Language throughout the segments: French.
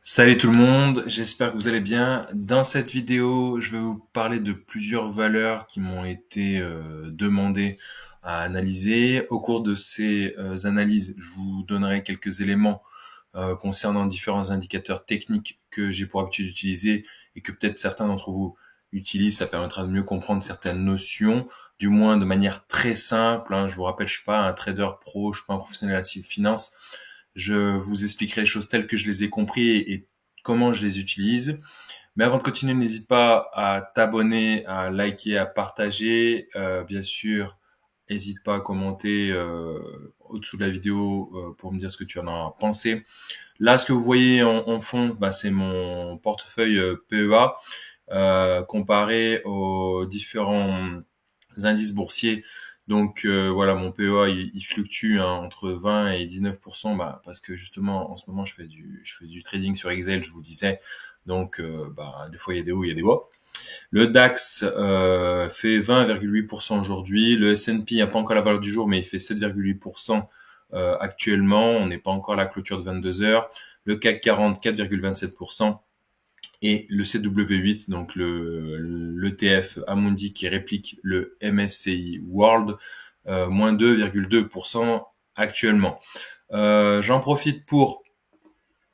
Salut tout le monde, j'espère que vous allez bien. Dans cette vidéo, je vais vous parler de plusieurs valeurs qui m'ont été demandées à analyser. Au cours de ces analyses, je vous donnerai quelques éléments concernant différents indicateurs techniques que j'ai pour habitude d'utiliser et que peut-être certains d'entre vous utilisent. Ça permettra de mieux comprendre certaines notions, du moins de manière très simple, hein. Je vous rappelle, je suis pas un trader pro, je suis pas un professionnel de la finance. Je vous expliquerai les choses telles que je les ai compris et comment je les utilise. Mais avant de continuer, n'hésite pas à t'abonner, à liker, à partager. Bien sûr, n'hésite pas à commenter au-dessous de la vidéo pour me dire ce que tu en as pensé. Là, ce que vous voyez en fond, bah, c'est mon portefeuille PEA comparé aux différents indices boursiers. Donc voilà, mon PEA il fluctue hein, entre 20 et 19%, bah, parce que justement en ce moment je fais du trading sur Excel, je vous disais. Donc bah des fois il y a des hauts, il y a des bas. Le DAX fait 20,8% aujourd'hui. Le S&P n'a pas encore la valeur du jour, mais il fait 7,8% actuellement. On n'est pas encore à la clôture de 22 heures. Le CAC 40, 4,27%. Et le CW8, donc l'ETF Amundi qui réplique le MSCI World, moins 2,2% actuellement. J'en profite pour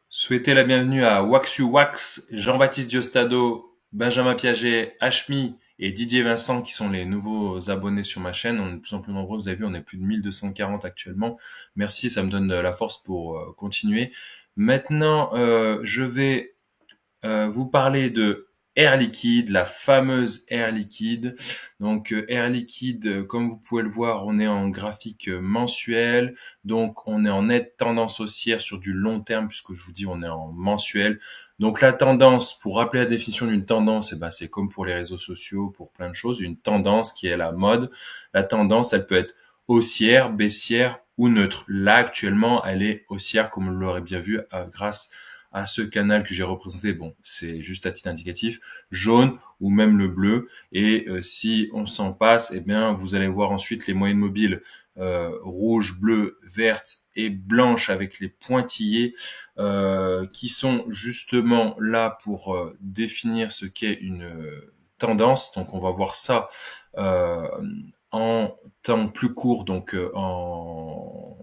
souhaiter la bienvenue à Waxu Wax, Jean-Baptiste Diostado, Benjamin Piaget, Hashmi et Didier Vincent qui sont les nouveaux abonnés sur ma chaîne. On est de plus en plus nombreux, vous avez vu, on est plus de 1240 actuellement. Merci, ça me donne la force pour continuer. Maintenant, je vais vous parler de Air Liquide, la fameuse Air Liquide. Donc Air Liquide, comme vous pouvez le voir, on est en graphique mensuel, donc on est en nette tendance haussière sur du long terme, puisque je vous dis on est en mensuel. Donc la tendance, pour rappeler la définition d'une tendance, eh ben, c'est comme pour les réseaux sociaux, pour plein de choses, une tendance qui est la mode. La tendance, elle peut être haussière, baissière ou neutre. Là actuellement, elle est haussière, comme vous l'aurez bien vu, grâce à ce canal que j'ai représenté, bon, c'est juste à titre indicatif, jaune ou même le bleu. Et si on s'en passe, eh bien, vous allez voir ensuite les moyennes mobiles rouge, bleu, verte et blanche avec les pointillés qui sont justement là pour définir ce qu'est une tendance. Donc, on va voir ça euh, en temps plus court, donc là on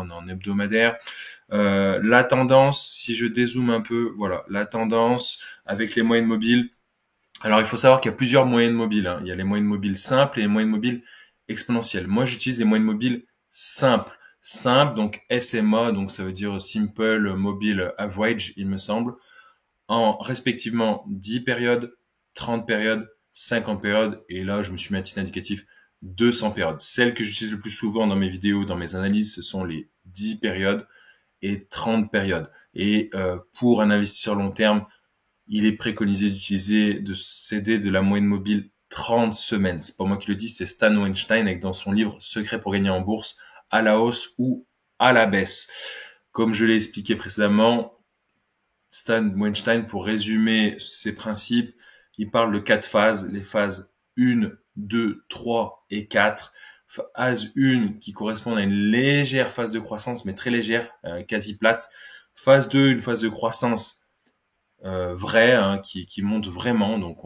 est en hebdomadaire. La tendance, si je dézoome un peu, voilà, la tendance avec les moyennes mobiles. Alors, il faut savoir qu'il y a plusieurs moyennes mobiles, hein. Il y a les moyennes mobiles simples et les moyennes mobiles exponentielles. Moi, j'utilise les moyennes mobiles simples. Simples, donc SMA, donc ça veut dire Simple Mobile Average, il me semble, en respectivement 10 périodes, 30 périodes, 50 périodes, et là, je me suis mis un titre indicatif 200 périodes. Celles que j'utilise le plus souvent dans mes vidéos, dans mes analyses, ce sont les 10 périodes et 30 périodes. Et pour un investisseur long terme, il est préconisé d'utiliser, de céder de la moyenne mobile 30 semaines. C'est pas moi qui le dis, c'est Stan Weinstein avec dans son livre Secret pour gagner en bourse, à la hausse ou à la baisse. Comme je l'ai expliqué précédemment, Stan Weinstein, pour résumer ses principes, il parle de 4 phases, les phases 1, 2, 3 et 4. Phase 1 qui correspond à une légère phase de croissance, mais très légère, quasi plate. Phase 2, une phase de croissance vraie, hein, qui monte vraiment, donc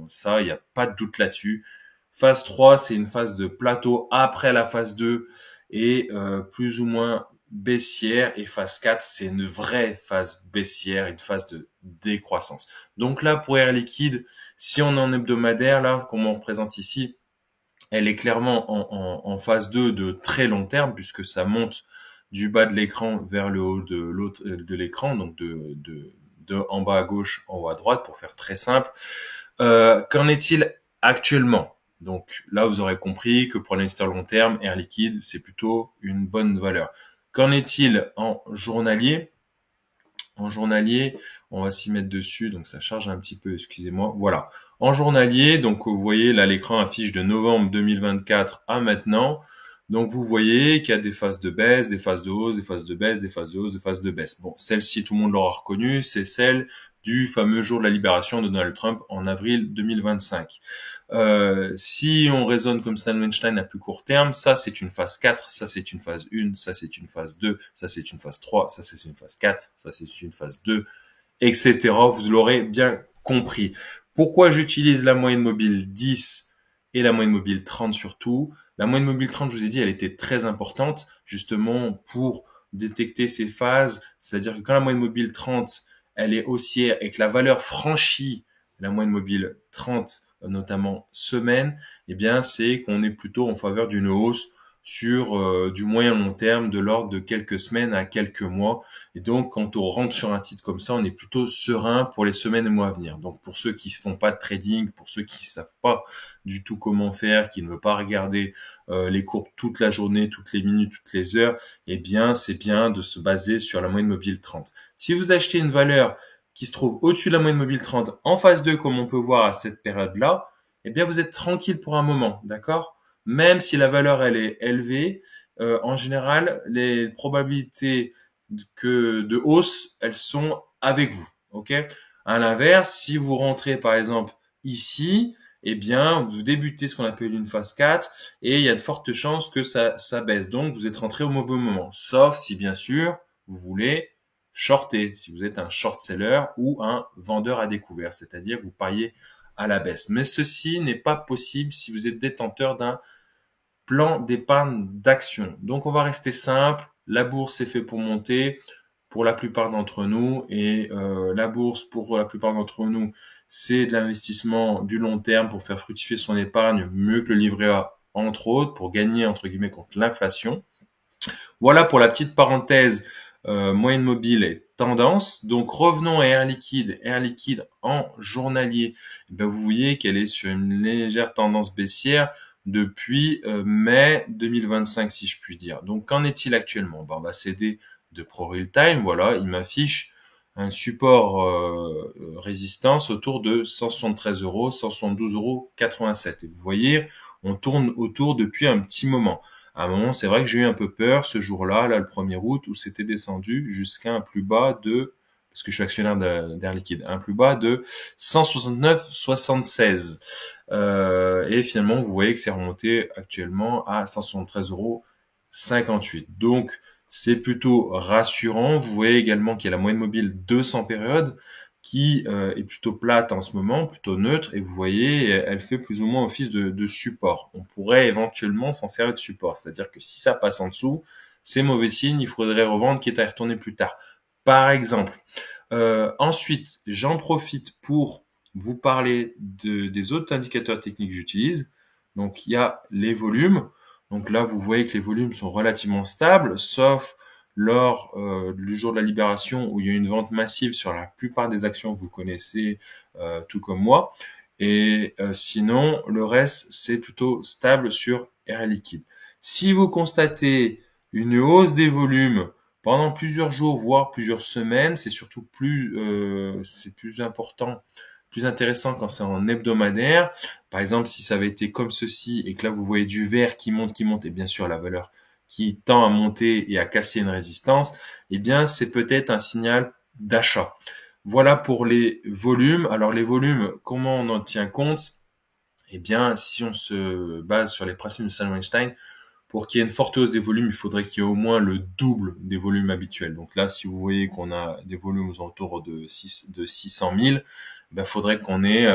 ça, il n'y a pas de doute là-dessus. Phase 3, c'est une phase de plateau après la phase 2 et plus ou moins baissière. Et phase 4, c'est une vraie phase baissière, une phase de décroissance. Donc là, pour Air Liquide, si on est en hebdomadaire, là, comme on représente ici, elle est clairement en phase 2 de très long terme, puisque ça monte du bas de l'écran vers le haut de l'autre de l'écran, donc de en bas à gauche, en haut à droite, pour faire très simple. Qu'en est-il actuellement? Donc là, vous aurez compris que pour l'investisseur long terme, Air Liquide, c'est plutôt une bonne valeur. Qu'en est-il en journalier? En journalier, on va s'y mettre dessus, donc ça charge un petit peu, excusez-moi. Voilà. En journalier, donc vous voyez là l'écran affiche de novembre 2024 à maintenant. Donc vous voyez qu'il y a des phases de baisse, des phases de hausse, des phases de baisse, des phases de hausse, des phases de baisse. Bon, celle-ci, tout le monde l'aura reconnue, c'est celle du fameux jour de la libération de Donald Trump en avril 2025. Si on raisonne comme Stan Weinstein à plus court terme, ça c'est une phase 4, ça c'est une phase 1, ça c'est une phase 2, ça c'est une phase 3, ça c'est une phase 4, ça c'est une phase 2, etc. Vous l'aurez bien compris. Pourquoi j'utilise la moyenne mobile 10 et la moyenne mobile 30 surtout? La moyenne mobile 30, je vous ai dit, elle était très importante justement pour détecter ces phases. C'est-à-dire que quand la moyenne mobile 30, elle est haussière et que la valeur franchit la moyenne mobile 30, notamment semaine, eh bien, c'est qu'on est plutôt en faveur d'une hausse sur du moyen long terme de l'ordre de quelques semaines à quelques mois. Et donc, quand on rentre sur un titre comme ça, on est plutôt serein pour les semaines et mois à venir. Donc, pour ceux qui ne font pas de trading, pour ceux qui ne savent pas du tout comment faire, qui ne veulent pas regarder les courbes toute la journée, toutes les minutes, toutes les heures, eh bien, c'est bien de se baser sur la moyenne mobile 30. Si vous achetez une valeur qui se trouve au-dessus de la moyenne mobile 30, en phase 2, comme on peut voir à cette période-là, eh bien, vous êtes tranquille pour un moment, d'accord? Même si la valeur, elle est élevée, en général, les probabilités de hausse, elles sont avec vous, ok? À l'inverse, si vous rentrez, par exemple, ici, eh bien, vous débutez ce qu'on appelle une phase 4 et il y a de fortes chances que ça baisse. Donc, vous êtes rentré au mauvais moment. Sauf si, bien sûr, vous voulez shorter, si vous êtes un short seller ou un vendeur à découvert, c'est-à-dire que vous pariez à la baisse. Mais ceci n'est pas possible si vous êtes détenteur d'un plan d'épargne d'action. Donc on va rester simple. La bourse est fait pour monter pour la plupart d'entre nous et la bourse pour la plupart d'entre nous c'est de l'investissement du long terme pour faire fructifier son épargne mieux que le livret A entre autres pour gagner entre guillemets contre l'inflation. Voilà pour la petite parenthèse moyenne mobile et tendance. Donc revenons à Air Liquide. Air Liquide en journalier. Eh bien, vous voyez qu'elle est sur une légère tendance baissière depuis mai 2025 si je puis dire. Donc qu'en est-il actuellement? On va céder de Pro Real Time. Voilà, il m'affiche un support résistance autour de 173 euros, 172,87 €. Et vous voyez, on tourne autour depuis un petit moment. À un moment, c'est vrai que j'ai eu un peu peur ce jour-là, là, le 1er août, où c'était descendu jusqu'à un plus bas de, parce que je suis actionnaire d'Air Liquide, un plus bas de 169,76. Et finalement, vous voyez que c'est remonté actuellement à 173,58 €. Donc, c'est plutôt rassurant. Vous voyez également qu'il y a la moyenne mobile 200 périodes qui est plutôt plate en ce moment, plutôt neutre, et vous voyez, elle fait plus ou moins office de support. On pourrait éventuellement s'en servir de support, c'est-à-dire que si ça passe en dessous, c'est mauvais signe, il faudrait revendre quitte à y retourner plus tard. Par exemple. Ensuite, j'en profite pour vous parler des autres indicateurs techniques que j'utilise. Donc, il y a les volumes. Donc là, vous voyez que les volumes sont relativement stables, sauf lors du jour de la libération où il y a eu une vente massive sur la plupart des actions que vous connaissez, tout comme moi. Et sinon, le reste, c'est plutôt stable sur Air Liquide. Si vous constatez une hausse des volumes pendant plusieurs jours, voire plusieurs semaines, c'est surtout c'est plus important, plus intéressant quand c'est en hebdomadaire. Par exemple, si ça avait été comme ceci et que là vous voyez du vert qui monte, et bien sûr la valeur qui tend à monter et à casser une résistance, eh bien c'est peut-être un signal d'achat. Voilà pour les volumes. Alors les volumes, comment on en tient compte? Eh bien, si on se base sur les principes de Samuel Einstein, pour qu'il y ait une forte hausse des volumes, il faudrait qu'il y ait au moins le double des volumes habituels. Donc là, si vous voyez qu'on a des volumes aux alentours de 600 000, il faudrait qu'on ait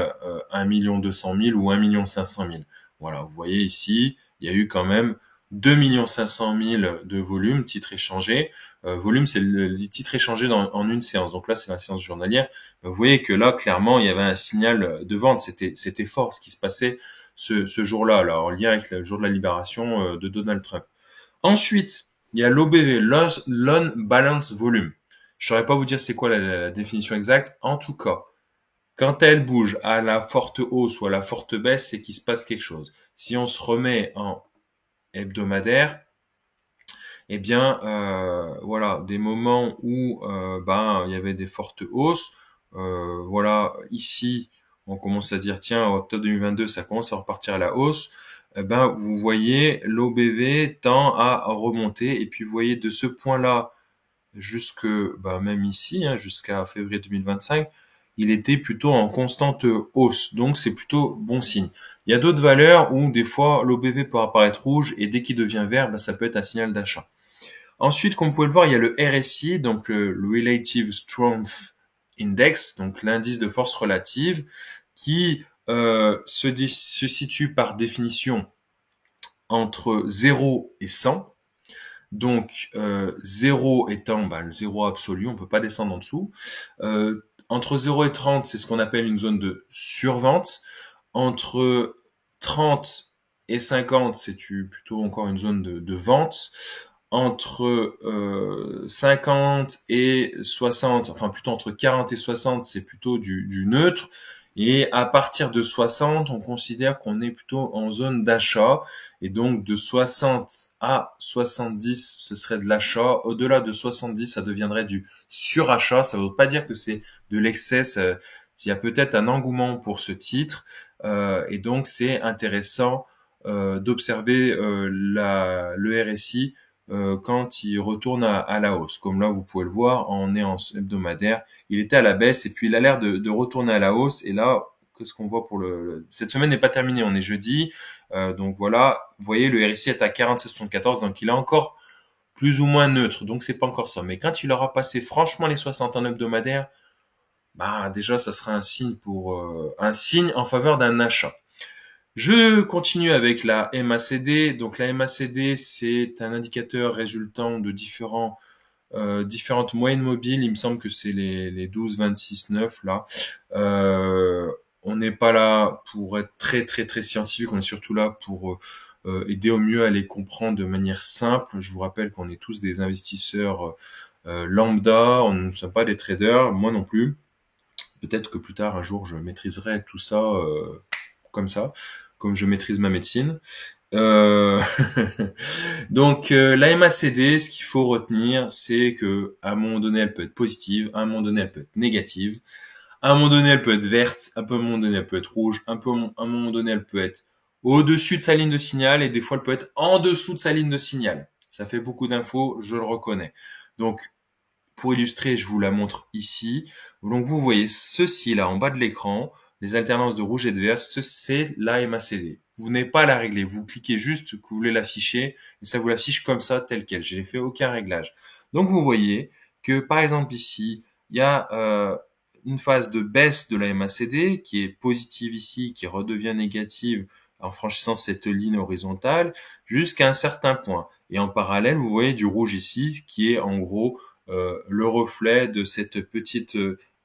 1 200 000 ou 1 500 000. Voilà, vous voyez ici, il y a eu quand même 2 500 000 de volume, titres échangés. Volume, c'est les titres échangés en une séance. Donc là, c'est la séance journalière. Vous voyez que là, clairement, il y avait un signal de vente. C'était fort ce qui se passait ce jour-là, là, en lien avec le jour de la libération de Donald Trump. Ensuite, il y a l'OBV, Loan Balance Volume. Je saurais pas vous dire c'est quoi la définition exacte. En tout cas, quand elle bouge à la forte hausse ou à la forte baisse, c'est qu'il se passe quelque chose. Si on se remet en hebdomadaire, eh bien, voilà, des moments où il y avait des fortes hausses. Voilà, ici, on commence à dire tiens, en octobre 2022, ça commence à repartir à la hausse. Vous voyez, l'OBV tend à remonter et puis vous voyez de ce point-là jusque même ici, jusqu'à février 2025, il était plutôt en constante hausse. Donc c'est plutôt bon signe. Il y a d'autres valeurs où des fois l'OBV peut apparaître rouge et dès qu'il devient vert, ça peut être un signal d'achat. Ensuite, comme vous pouvez le voir, il y a le RSI, donc le Relative Strength Index, donc l'indice de force relative, qui se situe par définition entre 0 et 100. Donc 0 étant le 0 absolu, on peut pas descendre en dessous. Entre 0 et 30, c'est ce qu'on appelle une zone de survente. Entre 30 et 50, c'est plutôt encore une zone de vente. Entre 50 et 60, enfin plutôt entre 40 et 60, c'est plutôt du neutre. Et à partir de 60, on considère qu'on est plutôt en zone d'achat. Et donc de 60 à 70, ce serait de l'achat. Au-delà de 70, ça deviendrait du surachat. Ça ne veut pas dire que c'est de l'excès. Il y a peut-être un engouement pour ce titre. Et donc c'est intéressant d'observer le RSI quand il retourne à la hausse. Comme là, vous pouvez le voir, on est en hebdomadaire. Il était à la baisse et puis il a l'air de retourner à la hausse. Et là, qu'est-ce qu'on voit pour cette semaine n'est pas terminée, on est jeudi. Donc voilà, vous voyez, le RSI est à 47,74, donc il est encore plus ou moins neutre. Donc c'est pas encore ça. Mais quand il aura passé franchement les 60 en hebdomadaire, bah déjà, ça sera un signe en faveur d'un achat. Je continue avec la MACD. Donc la MACD, c'est un indicateur résultant de différentes moyennes mobiles. Il me semble que c'est les 12, 26, 9 là. On n'est pas là pour être très très très scientifique. On est surtout là pour aider au mieux à les comprendre de manière simple. Je vous rappelle qu'on est tous des investisseurs lambda. On ne sommes pas des traders. Moi non plus. Peut-être que plus tard, un jour, je maîtriserai tout ça comme ça, comme je maîtrise ma médecine. Euh... Donc la MACD, ce qu'il faut retenir, c'est que à un moment donné, elle peut être positive, à un moment donné, elle peut être négative, à un moment donné, elle peut être verte, à un moment donné, elle peut être rouge, à un moment donné, elle peut être au-dessus de sa ligne de signal et des fois, elle peut être en dessous de sa ligne de signal. Ça fait beaucoup d'infos, je le reconnais. Donc pour illustrer, je vous la montre ici. Donc vous voyez ceci là en bas de l'écran, les alternances de rouge et de vert, c'est la MACD. Vous n'avez pas à la régler, vous cliquez juste que vous voulez l'afficher et ça vous l'affiche comme ça tel quel. J'ai fait aucun réglage. Donc vous voyez que par exemple ici, il y a une phase de baisse de la MACD qui est positive ici, qui redevient négative en franchissant cette ligne horizontale jusqu'à un certain point. Et en parallèle, vous voyez du rouge ici, qui est en gros le reflet de cette petite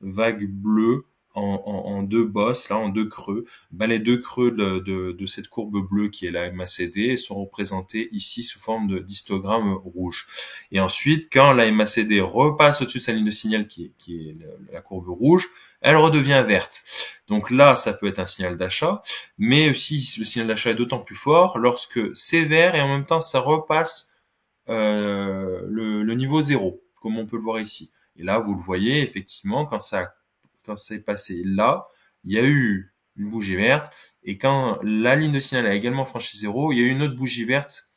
vague bleue en deux bosses, là, en deux creux. Ben, les deux creux de cette courbe bleue qui est la MACD sont représentés ici sous forme d'histogramme rouge. Et ensuite, quand la MACD repasse au-dessus de sa ligne de signal qui est la courbe rouge, elle redevient verte. Donc là, ça peut être un signal d'achat, mais aussi le signal d'achat est d'autant plus fort lorsque c'est vert et en même temps ça repasse le niveau 0, comme on peut le voir ici. Et là, vous le voyez, effectivement, quand c'est passé là, il y a eu une bougie verte, et quand la ligne de signal a également franchi 0, il y a eu une autre bougie verte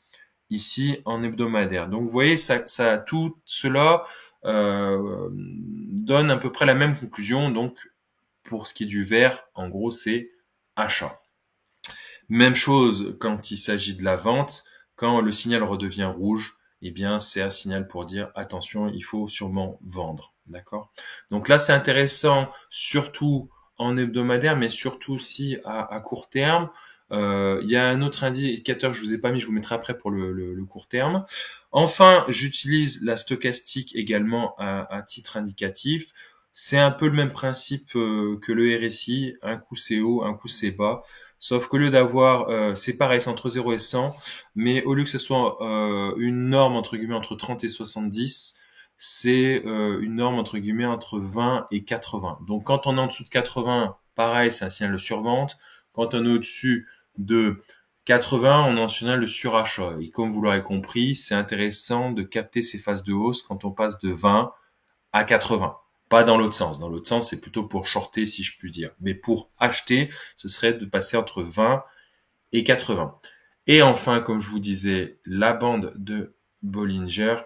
ici en hebdomadaire. Donc vous voyez, tout cela donne à peu près la même conclusion. Donc pour ce qui est du vert, en gros, c'est achat. Même chose quand il s'agit de la vente, quand le signal redevient rouge, eh bien c'est un signal pour dire attention, il faut sûrement vendre. D'accord? Donc là, c'est intéressant, surtout en hebdomadaire, mais surtout aussi à court terme. Il y a un autre indicateur que je vous ai pas mis, je vous mettrai après pour le court terme. Enfin, j'utilise la stochastique également à titre indicatif. C'est un peu le même principe que le RSI, un coup c'est haut, un coup c'est bas. Sauf qu'au lieu d'avoir, c'est pareil, c'est entre 0 et 100, mais au lieu que ce soit une norme entre guillemets entre 30 et 70, c'est une norme entre guillemets entre 20 et 80. Donc quand on est en dessous de 80, pareil, c'est un signal de survente. Quand on est au-dessus de 80, on est en signal de surachat. Et comme vous l'aurez compris, c'est intéressant de capter ces phases de hausse quand on passe de 20 à 80. Pas dans l'autre sens. Dans l'autre sens, c'est plutôt pour shorter, si je puis dire. Mais pour acheter, ce serait de passer entre 20 et 80. Et enfin, comme je vous disais, la bande de Bollinger,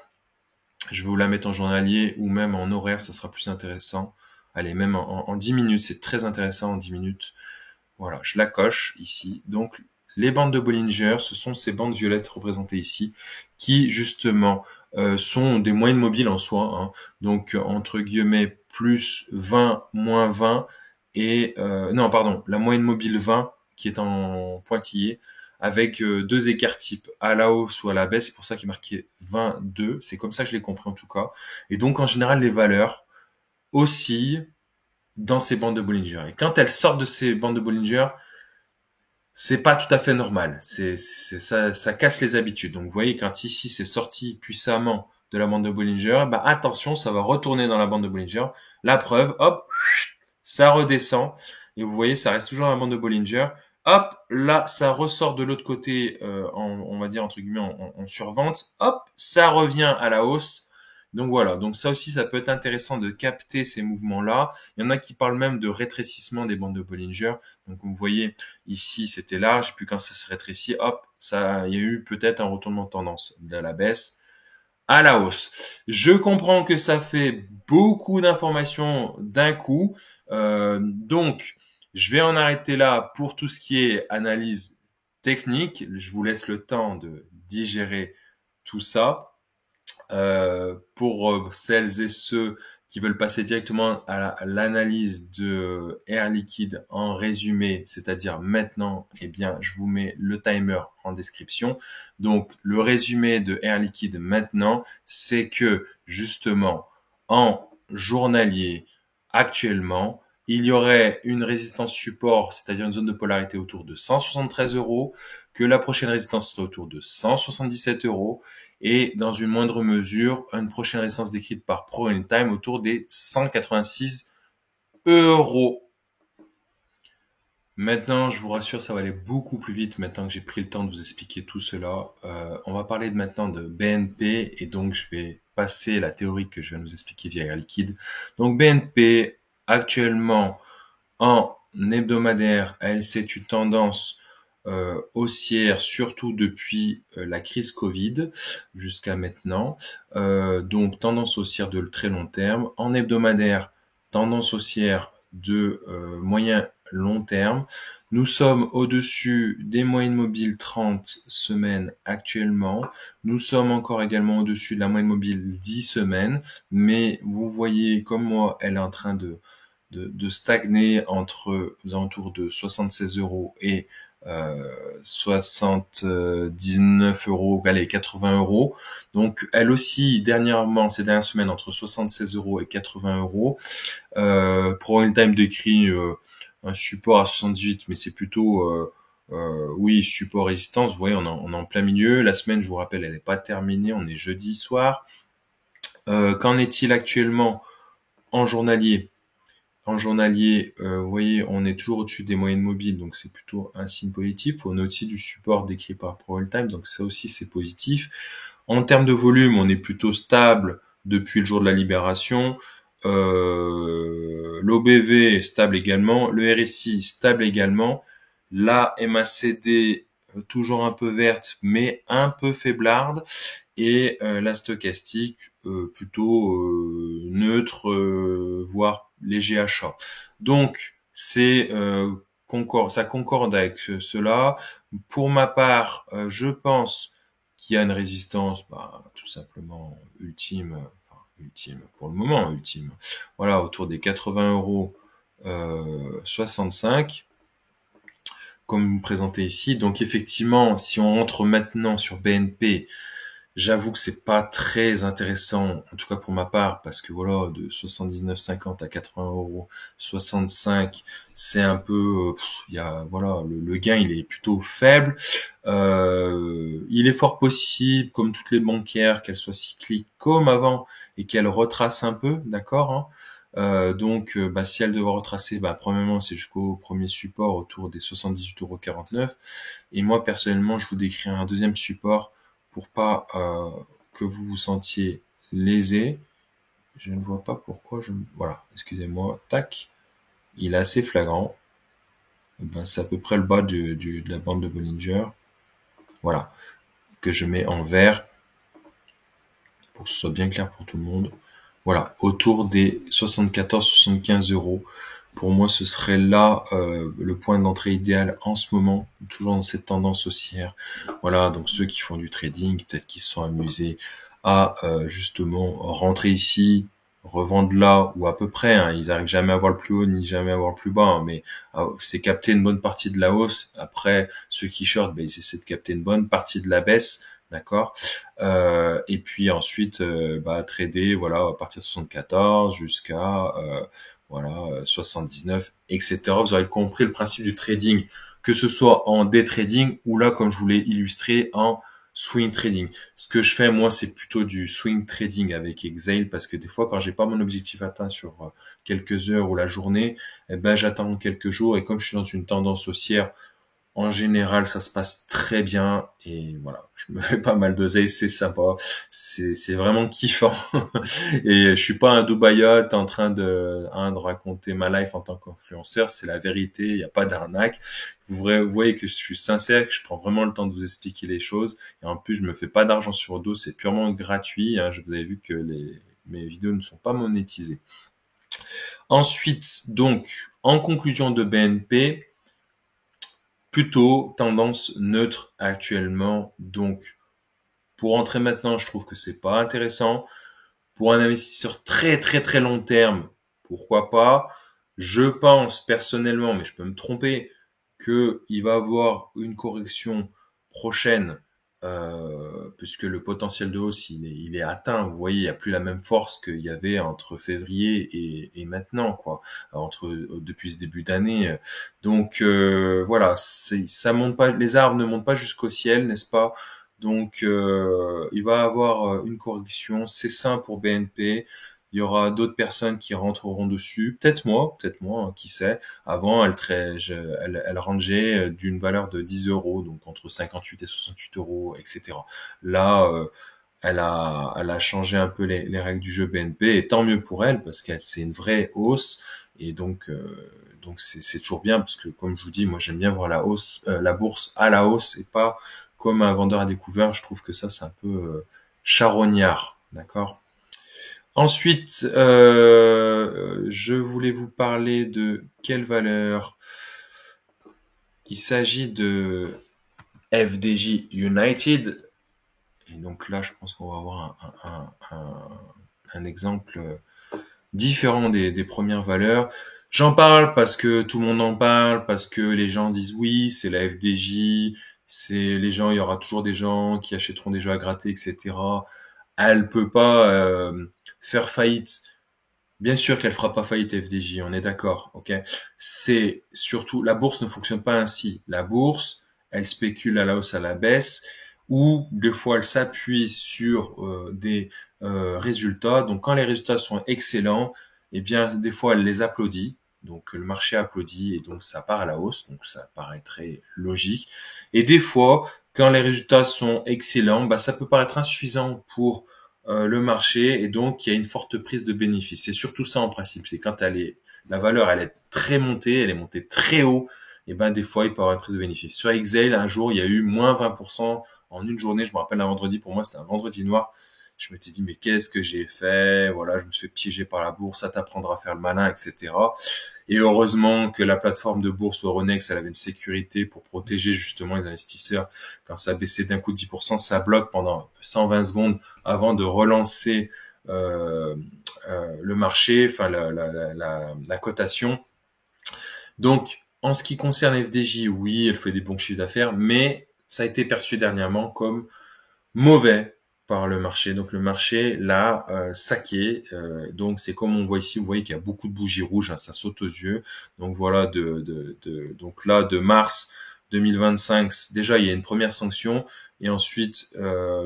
je vais vous la mettre en journalier ou même en horaire, ça sera plus intéressant. Allez, même en 10 minutes, c'est très intéressant en 10 minutes. Voilà, je la coche ici. Donc, les bandes de Bollinger, ce sont ces bandes violettes représentées ici, qui justement sont des moyennes mobiles en soi, hein. Donc entre guillemets plus 20, moins 20 et non pardon, la moyenne mobile 20 qui est en pointillé avec deux écarts types à la hausse ou à la baisse. C'est pour ça qu'il est marqué 22. C'est comme ça que je l'ai compris en tout cas. Et donc en général les valeurs oscillent dans ces bandes de Bollinger. Et quand elles sortent de ces bandes de Bollinger, c'est pas tout à fait normal. Ça casse les habitudes. Donc vous voyez, quand ici c'est sorti puissamment de la bande de Bollinger, bah attention, ça va retourner dans la bande de Bollinger. La preuve, hop, ça redescend. Et vous voyez, ça reste toujours dans la bande de Bollinger. Hop, là, ça ressort de l'autre côté, on va dire entre guillemets en survente. Hop, ça revient à la hausse. Donc voilà, donc ça aussi, ça peut être intéressant de capter ces mouvements-là. Il y en a qui parlent même de rétrécissement des bandes de Bollinger. Donc vous voyez, ici c'était large, puis quand ça se rétrécit, hop, ça, il y a eu peut-être un retournement de tendance de la baisse à la hausse. Je comprends que ça fait beaucoup d'informations d'un coup, donc je vais en arrêter là pour tout ce qui est analyse technique. Je vous laisse le temps de digérer tout ça. Pour celles et ceux qui veulent passer directement à l'analyse de Air Liquide en résumé, c'est-à-dire maintenant, eh bien, je vous mets le timer en description. Donc, le résumé de Air Liquide maintenant, c'est que justement, en journalier, actuellement, il y aurait une résistance support, c'est-à-dire une zone de polarité autour de 173 euros, que la prochaine résistance serait autour de 177 euros, et dans une moindre mesure, une prochaine résistance décrite par Pro Time autour des 186 euros. Maintenant, je vous rassure, ça va aller beaucoup plus vite maintenant que j'ai pris le temps de vous expliquer tout cela. On va parler maintenant de BNP et donc je vais passer la théorie que je viens de vous expliquer via Air Liquide. Donc BNP, actuellement en hebdomadaire, c'est une tendance haussière, surtout depuis la crise Covid jusqu'à maintenant. Donc tendance haussière de très long terme. En hebdomadaire, tendance haussière de moyen long terme. Nous sommes au-dessus des moyennes mobiles 30 semaines actuellement. Nous sommes encore également au-dessus de la moyenne mobile 10 semaines. Mais vous voyez, comme moi, elle est en train de stagner entre aux alentours de 76 euros et 79 euros, allez, 80 euros. Donc, elle aussi, dernièrement, ces dernières semaines, entre 76 euros et 80 euros. Pour une time décrit un support à 78, mais c'est plutôt, oui, support résistance. Vous voyez, on est en plein milieu. La semaine, je vous rappelle, elle n'est pas terminée. On est jeudi soir. Qu'en est-il actuellement en journalier? En journalier, vous voyez, on est toujours au-dessus des moyennes mobiles, donc c'est plutôt un signe positif. On est aussi du support décrit par ProAllTime, donc ça aussi c'est positif. En termes de volume, on est plutôt stable depuis le jour de la libération. L'OBV est stable également, le RSI stable également. La MACD toujours un peu verte, mais un peu faiblarde. Et la stochastique plutôt neutre, voire léger achat. Donc c'est ça concorde avec cela. Pour ma part, je pense qu'il y a une résistance, tout simplement ultime, enfin ultime pour le moment, ultime. Voilà, autour des 80 euros 65 comme présenté ici. Donc effectivement, si on entre maintenant sur BNP, j'avoue que c'est pas très intéressant, en tout cas pour ma part, parce que voilà, de 79,50 à 80 euros 65, c'est un peu, il y a voilà, le gain il est plutôt faible. Il est fort possible, comme toutes les bancaires, qu'elles soient cycliques comme avant et qu'elles retracent un peu, d'accord, hein. Donc, si elles devaient retracer, premièrement, c'est jusqu'au premier support autour des 78,49 €. Et moi, personnellement, je vous décris un deuxième support pour pas que vous vous sentiez lésé. Je ne vois pas pourquoi Voilà, excusez-moi, tac. Il est assez flagrant. C'est à peu près le bas de la bande de Bollinger. Voilà, que je mets en vert pour que ce soit bien clair pour tout le monde. Voilà, autour des 74-75 euros. Pour moi, ce serait là le point d'entrée idéal en ce moment, toujours dans cette tendance haussière. Voilà, donc ceux qui font du trading, peut-être qu'ils se sont amusés à justement rentrer ici, revendre là ou à peu près. Hein. Ils arrivent jamais à voir le plus haut ni jamais à voir le plus bas, hein, mais c'est capter une bonne partie de la hausse. Après, ceux qui short, ben, ils essaient de capter une bonne partie de la baisse, d'accord. Et puis ensuite, trader, voilà, à partir de 74 jusqu'à voilà 79, etc. Vous aurez compris le principe du trading, que ce soit en day trading ou là, comme je vous l'ai illustré, en swing trading. Ce que je fais, moi, c'est plutôt du swing trading avec Exhale parce que des fois, quand j'ai pas mon objectif atteint sur quelques heures ou la journée, eh ben, j'attends quelques jours et comme je suis dans une tendance haussière, en général, ça se passe très bien et voilà, je me fais pas mal d'oseille, c'est sympa, c'est vraiment kiffant. Et je suis pas un Dubaïote en train de raconter ma life en tant qu'influenceur, c'est la vérité, il n'y a pas d'arnaque. Vous voyez que je suis sincère, que je prends vraiment le temps de vous expliquer les choses et en plus je me fais pas d'argent sur le dos, c'est purement gratuit. Hein. Je vous avez vu que mes vidéos ne sont pas monétisées. Ensuite, donc, en conclusion de BNP, plutôt tendance neutre actuellement. Donc, pour entrer maintenant, je trouve que c'est pas intéressant. Pour un investisseur très très très long terme, pourquoi pas? Je pense personnellement, mais je peux me tromper, que il va avoir une correction prochaine, puisque le potentiel de hausse il est atteint. Vous voyez, il n'y a plus la même force qu'il y avait entre février et maintenant, quoi, depuis ce début d'année. Donc voilà, ça monte pas, les arbres ne montent pas jusqu'au ciel, n'est-ce pas? Donc, il va avoir une correction. C'est sain pour BNP. Il y aura d'autres personnes qui rentreront dessus. Peut-être moi, hein, qui sait. Avant, elle rangeait d'une valeur de 10 euros, donc entre 58 et 68 euros, etc. Là, elle a changé un peu les règles du jeu BNP, et tant mieux pour elle, parce que c'est une vraie hausse. Et donc c'est toujours bien, parce que comme je vous dis, moi j'aime bien voir la hausse, la bourse à la hausse, et pas comme un vendeur à découvert. Je trouve que ça c'est un peu charognard, d'accord. Ensuite, je voulais vous parler de quelle valeur. Il s'agit de FDJ United. Et donc là, je pense qu'on va avoir un exemple différent des premières valeurs. J'en parle parce que tout le monde en parle, parce que les gens disent oui, c'est la FDJ, c'est les gens, il y aura toujours des gens qui achèteront des jeux à gratter, etc. Elle peut pas faire faillite. Bien sûr qu'elle fera pas faillite FDJ, on est d'accord, ok. C'est surtout la bourse ne fonctionne pas ainsi. La bourse, elle spécule à la hausse, à la baisse, ou des fois elle s'appuie sur des résultats. Donc quand les résultats sont excellents, eh bien des fois elle les applaudit. Donc le marché applaudit et donc ça part à la hausse. Donc ça paraît très logique. Et des fois, quand les résultats sont excellents, bah ça peut paraître insuffisant pour le marché et donc il y a une forte prise de bénéfices. C'est surtout ça en principe, c'est quand la valeur elle est très montée, elle est montée très haut, et ben des fois il peut y avoir une prise de bénéfices. Sur Exhale, un jour il y a eu moins 20% en une journée, je me rappelle un vendredi, pour moi c'était un vendredi noir. Je m'étais dit mais qu'est-ce que j'ai fait? Voilà, je me suis fait piéger par la bourse, ça t'apprendra à faire le malin, etc. Et heureusement que la plateforme de bourse Euronext, elle avait une sécurité pour protéger justement les investisseurs. Quand ça baissait d'un coup de 10%, ça bloque pendant 120 secondes avant de relancer euh, le marché, enfin la cotation. Donc, en ce qui concerne FDJ, oui, elle fait des bons chiffres d'affaires, mais ça a été perçu dernièrement comme mauvais par le marché. Donc le marché l'a saqué. Donc c'est comme on voit ici, vous voyez qu'il y a beaucoup de bougies rouges, hein, ça saute aux yeux. Donc voilà, donc là de mars 2025, déjà il y a une première sanction et ensuite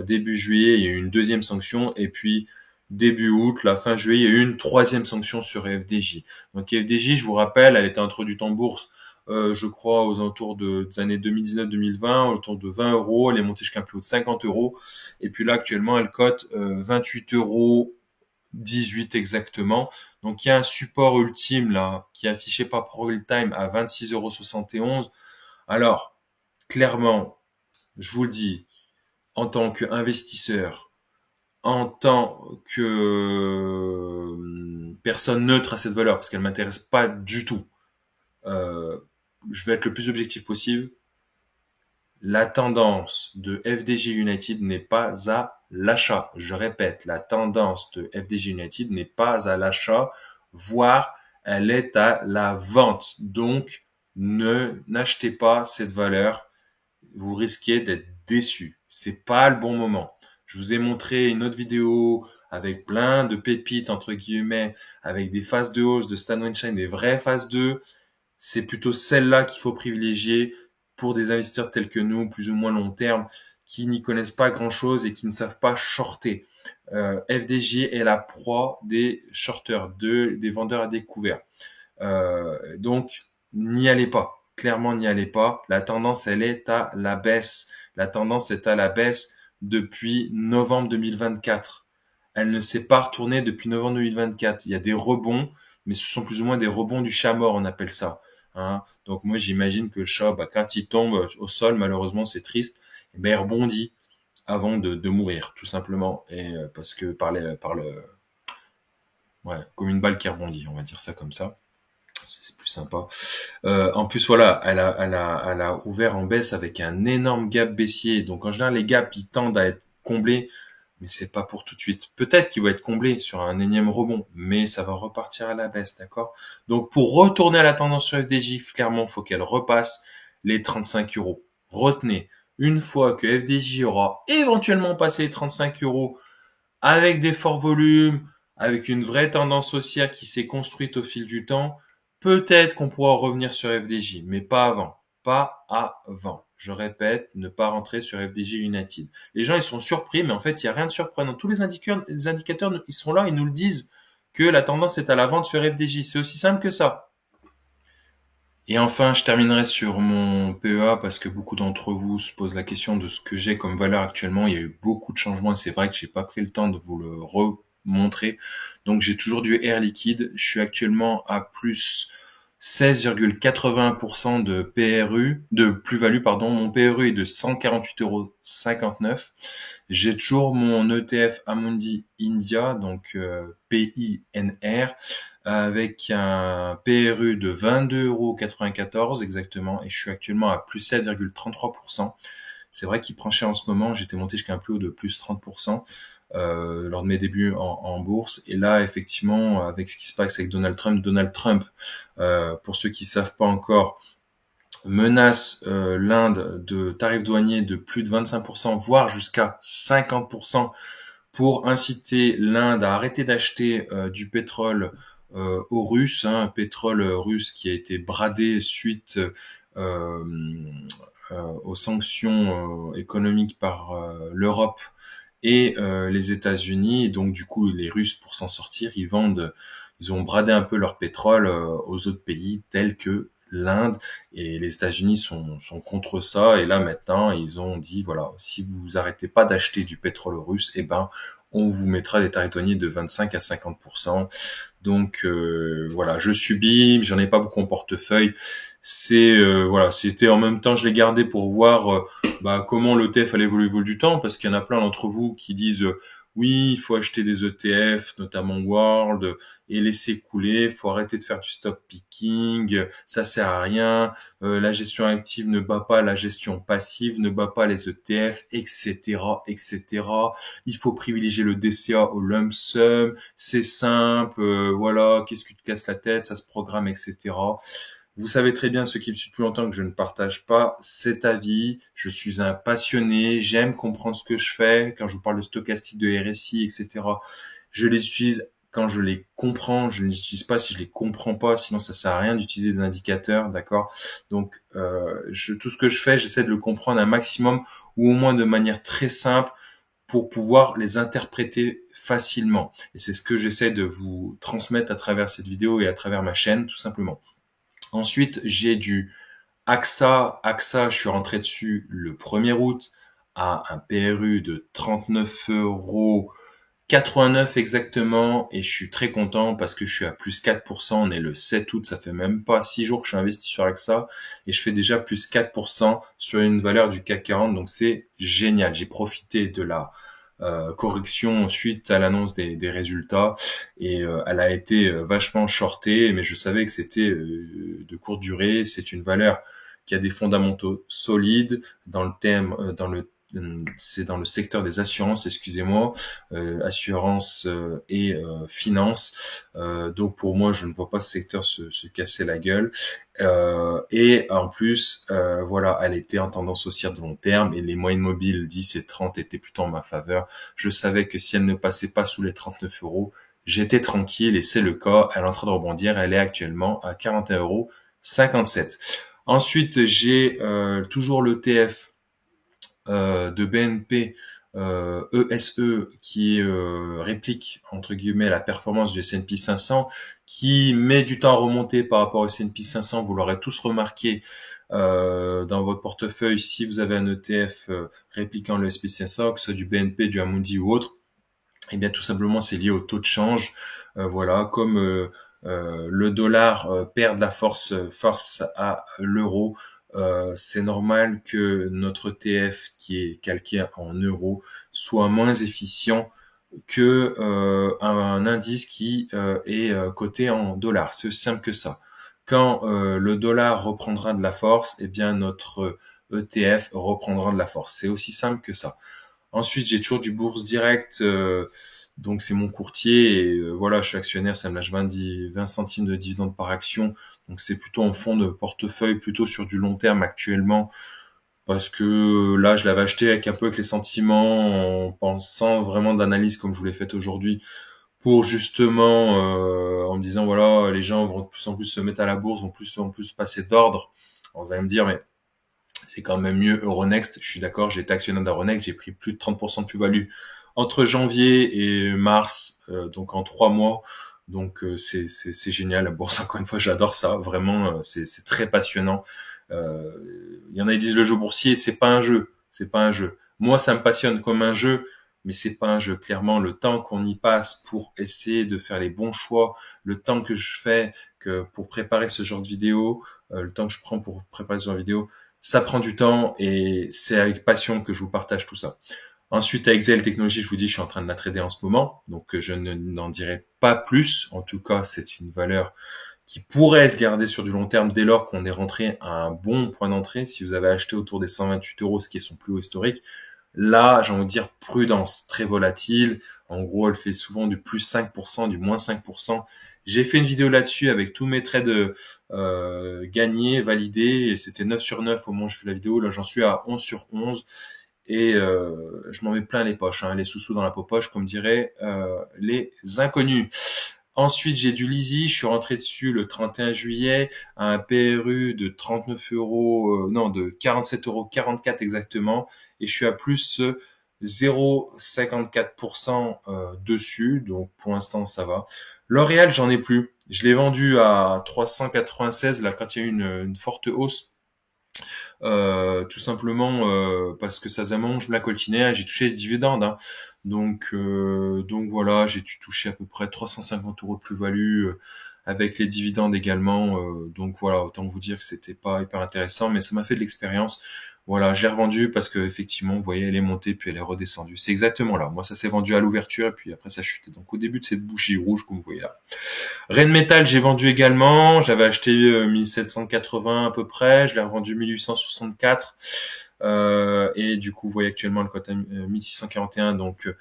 début juillet il y a eu une deuxième sanction et puis début août, la fin juillet, il y a eu une troisième sanction sur FDJ. Donc FDJ, je vous rappelle, elle était introduite en bourse je crois, aux alentours des années 2019-2020, autour de 20 euros. Elle est montée jusqu'à un plus haut de 50 euros. Et puis là, actuellement, elle cote 28 euros 18 exactement. Donc, il y a un support ultime là qui est affiché par ProRealTime à 26,71 euros 71. Alors, clairement, je vous le dis, en tant qu'investisseur, en tant que personne neutre à cette valeur, parce qu'elle m'intéresse pas du tout, euh, je vais être le plus objectif possible. La tendance de FDJ United n'est pas à l'achat. Je répète, la tendance de FDJ United n'est pas à l'achat, voire elle est à la vente. Donc, n'achetez pas cette valeur. Vous risquez d'être déçu. C'est pas le bon moment. Je vous ai montré une autre vidéo avec plein de pépites, entre guillemets, avec des phases de hausse de Stan Weinstein, des vraies phases 2. C'est plutôt celle-là qu'il faut privilégier pour des investisseurs tels que nous, plus ou moins long terme, qui n'y connaissent pas grand-chose et qui ne savent pas shorter. FDJ est la proie des shorters, des vendeurs à découvert. Donc, n'y allez pas. Clairement, n'y allez pas. La tendance, elle est à la baisse. La tendance est à la baisse depuis novembre 2024. Elle ne s'est pas retournée depuis novembre 2024. Il y a des rebonds, mais ce sont plus ou moins des rebonds du chat mort, on appelle ça. Hein. Donc moi, j'imagine que le chat, quand il tombe au sol, malheureusement, c'est triste, et ben, il rebondit avant de mourir, tout simplement. Et parce que ouais, comme une balle qui rebondit, on va dire ça comme ça. C'est plus sympa. En plus, voilà, elle a ouvert en baisse avec un énorme gap baissier. Donc, en général, les gaps, ils tendent à être comblés, mais c'est pas pour tout de suite. Peut-être qu'il va être comblé sur un énième rebond, mais ça va repartir à la baisse, d'accord? Donc, pour retourner à la tendance sur FDJ, clairement, il faut qu'elle repasse les 35 euros. Retenez, une fois que FDJ aura éventuellement passé les 35 euros avec des forts volumes, avec une vraie tendance haussière qui s'est construite au fil du temps, peut-être qu'on pourra revenir sur FDJ, mais pas avant. Pas avant. Je répète, ne pas rentrer sur FDJ United. Les gens, ils sont surpris, mais en fait, il n'y a rien de surprenant. Tous les indicateurs, ils sont là, ils nous le disent que la tendance est à la vente sur FDJ. C'est aussi simple que ça. Et enfin, je terminerai sur mon PEA parce que beaucoup d'entre vous se posent la question de ce que j'ai comme valeur actuellement. Il y a eu beaucoup de changements et c'est vrai que j'ai pas pris le temps de vous le remontrer. Donc j'ai toujours du Air liquide. Je suis actuellement à plus 16,81% de PRU, de plus-value, pardon. Mon PRU est de 148,59 €. J'ai toujours mon ETF Amundi India, donc PINR, avec un PRU de 22,94 € exactement, et je suis actuellement à plus 7,33%. C'est vrai qu'il prend cher en ce moment, j'étais monté jusqu'à un plus haut de plus 30% lors de mes débuts en bourse, et là effectivement avec ce qui se passe avec Donald Trump, pour ceux qui savent pas encore, menace l'Inde de tarifs douaniers de plus de 25%, voire jusqu'à 50%, pour inciter l'Inde à arrêter d'acheter du pétrole aux Russes, hein, un pétrole russe qui a été bradé suite euh, aux sanctions économiques par l'Europe et les États-Unis. Et donc du coup, les Russes, pour s'en sortir, ils ont bradé un peu leur pétrole aux autres pays tels que l'Inde, et les États-Unis sont contre ça. Et là maintenant, ils ont dit voilà, si vous arrêtez pas d'acheter du pétrole russe, eh ben on vous mettra des tarifs douaniers de 25 à 50%. Donc voilà, je subis, j'en ai pas beaucoup en portefeuille. C'est voilà, c'était en même temps, je l'ai gardé pour voir comment l'ETF allait évoluer au fil du temps, parce qu'il y en a plein d'entre vous qui disent oui, il faut acheter des ETF, notamment World, et laisser couler, il faut arrêter de faire du stock picking, ça sert à rien, la gestion active ne bat pas la gestion passive, ne bat pas les ETF, etc., etc. Il faut privilégier le DCA au lump sum, c'est simple, voilà, qu'est-ce qui te casse la tête, ça se programme, etc. Vous savez très bien, ceux qui me suivent plus longtemps, que je ne partage pas cet avis. Je suis un passionné, j'aime comprendre ce que je fais. Quand je vous parle de stochastique, de RSI, etc., je les utilise quand je les comprends. Je ne les utilise pas si je les comprends pas, sinon ça sert à rien d'utiliser des indicateurs, d'accord? Donc, tout ce que je fais, j'essaie de le comprendre un maximum, ou au moins de manière très simple, pour pouvoir les interpréter facilement. Et c'est ce que j'essaie de vous transmettre à travers cette vidéo et à travers ma chaîne, tout simplement. Ensuite, j'ai du AXA. AXA, je suis rentré dessus le 1er août à un PRU de 39,89 € exactement, et je suis très content parce que je suis à plus 4%. On est le 7 août, ça fait même pas 6 jours que je suis investi sur AXA et je fais déjà plus 4% sur une valeur du CAC 40, donc c'est génial. J'ai profité de la correction suite à l'annonce des résultats, et elle a été vachement shortée, mais je savais que c'était de courte durée. C'est une valeur qui a des fondamentaux solides dans le thème, c'est dans le secteur des assurances, excusez-moi, assurance et finance. Donc pour moi, je ne vois pas ce secteur se casser la gueule. Et en plus, voilà, elle était en tendance haussière de long terme et les moyennes mobiles 10 et 30 étaient plutôt en ma faveur. Je savais que si elle ne passait pas sous les 39 euros, j'étais tranquille et c'est le cas. Elle est en train de rebondir. Elle est actuellement à 41,57 euros. Ensuite, j'ai toujours l'ETF de BNP ESE qui réplique entre guillemets la performance du S&P 500, qui met du temps à remonter par rapport au S&P 500. Vous l'aurez tous remarqué dans votre portefeuille si vous avez un ETF répliquant le S&P 500, que ce soit du BNP, du Amundi ou autre. Eh bien, tout simplement, c'est lié au taux de change. Voilà, comme le dollar perd de la force face à l'euro, c'est normal que notre ETF, qui est calqué en euros, soit moins efficient que un indice qui est coté en dollars. C'est aussi simple que ça. Quand le dollar reprendra de la force, eh bien notre ETF reprendra de la force. C'est aussi simple que ça. Ensuite, j'ai toujours du Bourse Direct, donc c'est mon courtier et voilà, je suis actionnaire, ça me lâche 20 centimes de dividendes par action. Donc c'est plutôt en fond de portefeuille, plutôt sur du long terme actuellement, parce que là, je l'avais acheté avec un peu avec les sentiments, en pensant vraiment d'analyse comme je vous l'ai fait aujourd'hui, pour justement, en me disant voilà, les gens vont de plus en plus se mettre à la bourse, vont de plus en plus passer d'ordre. Alors, vous allez me dire, mais c'est quand même mieux Euronext. Je suis d'accord, j'ai été actionnaire d'Euronext, j'ai pris plus de 30% de plus-value entre janvier et mars, donc en 3 mois. Donc c'est génial, la bourse, encore une fois, j'adore ça. Vraiment, c'est très passionnant. Il y en a qui disent le jeu boursier, c'est pas un jeu. C'est pas un jeu. Moi, ça me passionne comme un jeu, mais c'est pas un jeu. Clairement, le temps qu'on y passe pour essayer de faire les bons choix, le temps que je fais pour préparer ce genre de vidéo, le temps que je prends pour préparer ce genre de vidéo, ça prend du temps et c'est avec passion que je vous partage tout ça. Ensuite, avec Excel Technologies, je vous dis, je suis en train de la trader en ce moment, donc je n'en dirai pas plus. En tout cas, c'est une valeur qui pourrait se garder sur du long terme dès lors qu'on est rentré à un bon point d'entrée. Si vous avez acheté autour des 128 euros, ce qui est son plus haut historique, là, j'ai envie de dire prudence, très volatile. En gros, elle fait souvent du plus 5%, du moins 5%. J'ai fait une vidéo là-dessus avec tous mes trades gagnés, validés. C'était 9 sur 9 au moment où je fais la vidéo. Là, j'en suis à 11 sur 11. Et je m'en mets plein les poches, hein, les sous-sous dans la poche, comme diraient les inconnus. Ensuite, j'ai du Lizzy, je suis rentré dessus le 31 juillet à un PRU de 39 euros, non, de 47,44 € exactement, et je suis à plus 0,54% dessus, donc pour l'instant ça va. L'Oréal, j'en ai plus. Je l'ai vendu à 396 là quand il y a eu une forte hausse. Tout simplement parce que ça faisait un moment que je me la coltinais, j'ai touché les dividendes, hein. Donc voilà, j'ai touché à peu près 350 € de plus-value avec les dividendes également. Donc voilà, autant vous dire que c'était pas hyper intéressant, mais ça m'a fait de l'expérience. Voilà, je l'ai revendu parce que effectivement, vous voyez, elle est montée puis elle est redescendue. C'est exactement là. Moi, ça s'est vendu à l'ouverture et puis après ça chutait. Donc au début de cette bougie rouge, comme vous voyez là. Rainmetal, j'ai vendu également. J'avais acheté 1780 à peu près. Je l'ai revendu 1864. Et du coup, vous voyez actuellement le cote à 1641. Donc,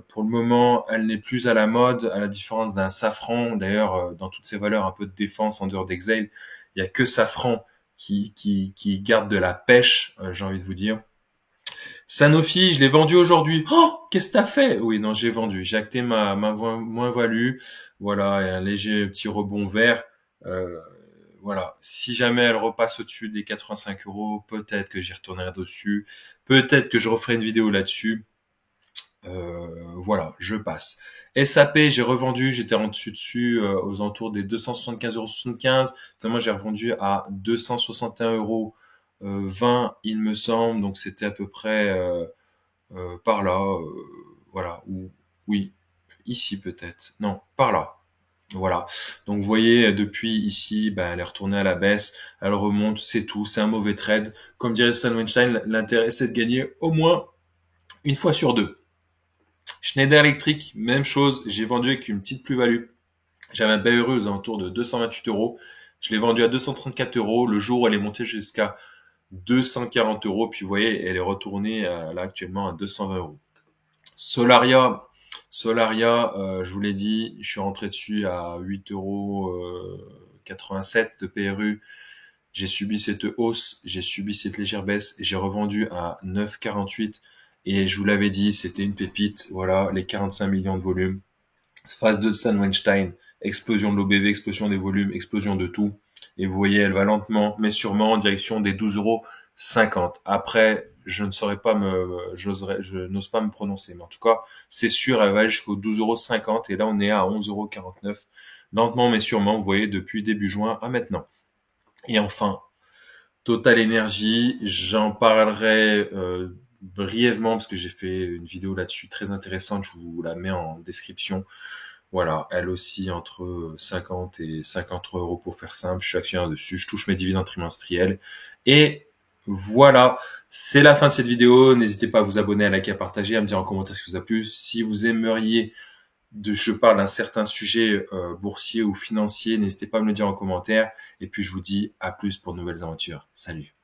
pour le moment, elle n'est plus à la mode, à la différence d'un Safran. D'ailleurs, dans toutes ces valeurs un peu de défense en dehors d'Exail, il y a que Safran qui garde de la pêche, j'ai envie de vous dire. Sanofi, je l'ai vendu aujourd'hui. Oh, qu'est-ce que t'as fait? Oui, non, j'ai vendu. J'ai acté ma moins-value. Voilà, et un léger petit rebond vert. Euh, voilà. Si jamais elle repasse au-dessus des 85 euros, peut-être que j'y retournerai dessus. Peut-être que je referai une vidéo là-dessus. Voilà, je passe. SAP, j'ai revendu, j'étais en dessus aux alentours des 275,75 €. Finalement, j'ai revendu à 261,20 €, il me semble. Donc, c'était à peu près par là. Voilà. Ou oui, ici peut-être. Non, par là. Voilà. Donc, vous voyez, depuis ici, ben, elle est retournée à la baisse. Elle remonte, c'est tout. C'est un mauvais trade. Comme dirait Stan Weinstein, l'intérêt, c'est de gagner au moins une fois sur deux. Schneider Electric, même chose, j'ai vendu avec une petite plus-value. J'avais un BRE aux alentours de 228 €. Je l'ai vendue à 234 euros. Le jour où elle est montée jusqu'à 240 euros. Puis vous voyez, elle est retournée là actuellement à 220 euros. Solaria, je vous l'ai dit, je suis rentré dessus à 8 euros 87 de PRU. J'ai subi cette hausse, j'ai subi cette légère baisse, j'ai revendu à 9,48 et je vous l'avais dit, c'était une pépite. Voilà, les 45 millions de volumes. Phase de San Weinstein, explosion de l'OBV, explosion des volumes, explosion de tout. Et vous voyez, elle va lentement, mais sûrement en direction des 12,50 euros. Après, je ne saurais pas je n'ose pas me prononcer. Mais en tout cas, c'est sûr, elle va aller jusqu'aux 12,50 euros. Et là, on est à 11,49 euros. Lentement, mais sûrement, vous voyez, depuis début juin à maintenant. Et enfin, Total Energy, j'en parlerai brièvement parce que j'ai fait une vidéo là-dessus très intéressante. Je vous la mets en description. Voilà, elle aussi entre 50 et 53 euros pour faire simple. Je suis actionnaire dessus, je touche mes dividendes trimestriels. Et voilà, c'est la fin de cette vidéo. N'hésitez pas à vous abonner, à liker, à partager, à me dire en commentaire ce qui vous a plu. Si vous aimeriez je parle d'un certain sujet boursier ou financier, n'hésitez pas à me le dire en commentaire. Et puis je vous dis à plus pour de nouvelles aventures. Salut.